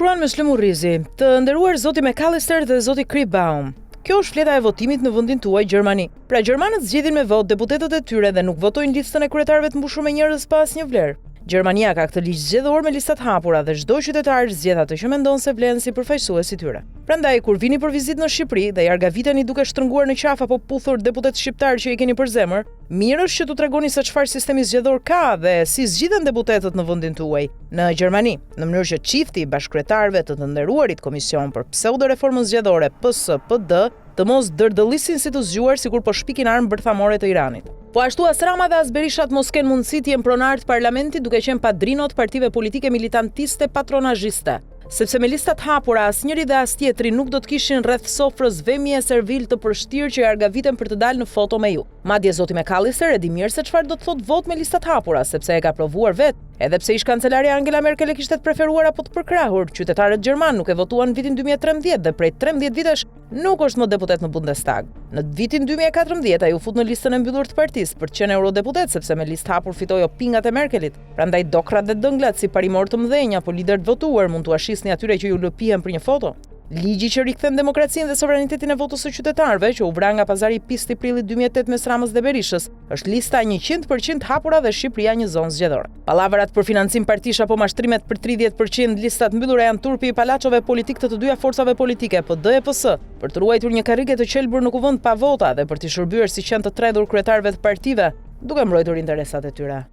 shkruan me Slumurrizi, të nderuar zoti McAllister dhe zoti Kribaum. Kjo është fleta e votimit në vendin tuaj Gjermani. Pra gjermanët zgjedhin me votë deputetët e tyre dhe nuk votojnë listën e kryetarëve të mbushur me njerëz pa asnjë vlerë. Gjermania ka këtë ligj zgjedhor me listat hapura dhe çdo qytetar zgjedh atë që mendon se vlen si përfaqësues i tyre. Prandaj kur vini për vizitë në Shqipëri dhe ja argaviteni duke shtrënguar në qafë apo puthur deputet shqiptar që i keni për zemër, mirë është që t'u tregoni se çfarë sistemi zgjedhor ka dhe si zgjidhen deputetët në vendin tuaj në Gjermani, në mënyrë që çifti i bashkëkryetarëve të nderuarit Komision për pseudo-reformën zgjedhore PS-PD të mos dërdëllisin si të zgjuar sikur po shpikin armë bërthamore të Iranit. Po ashtu as Rama dhe as Berishat mos kenë mundësi të jenë pronarë të parlamentit duke qenë padrinot partive politike militantiste patronazhiste. Sepse me listat hapura asnjëri dhe as tjetri nuk do të kishin rreth sofrës vëmie servil të përshtirë që i argaviten për të dalë në foto me ju. Madje zoti McAllister e di mirë se çfarë do të thotë vot me listat hapura, sepse e ka provuar vetë, edhe pse ish kancelarja Angela Merkel e kishte të preferuar apo të përkrahur, qytetarët gjerman nuk e votuan në vitin 2013 dhe prej 13 vitesh nuk është më deputet në Bundestag. Në vitin 2014 ai u fut në listën e mbyllur të partisë për të qenë eurodeputet sepse me listë hapur fitoi opingat e Merkelit. Prandaj dokrat dhe dënglat si parimor të mëdhenj apo lider të votuar mund t'u ashisni atyre që ju lëpihen për një foto. Ligji që rikthen demokracinë dhe sovranitetin e votës së qytetarëve, që u vra nga pazari i pistë i prillit 2008 mes Ramës dhe Berishës, është lista 100% hapura dhe Shqipëria një zonë zgjedhore. Pallavarat për financim partish apo mashtrimet për 30% listat mbyllura janë turpi i palaçove politik të dyja forcave politike, PD e PS, për të ruajtur një karrige të qelbur në kuvend pa vota dhe për të shërbyer si qenë të tredhur kryetarëve të partive, duke mbrojtur interesat e tyre.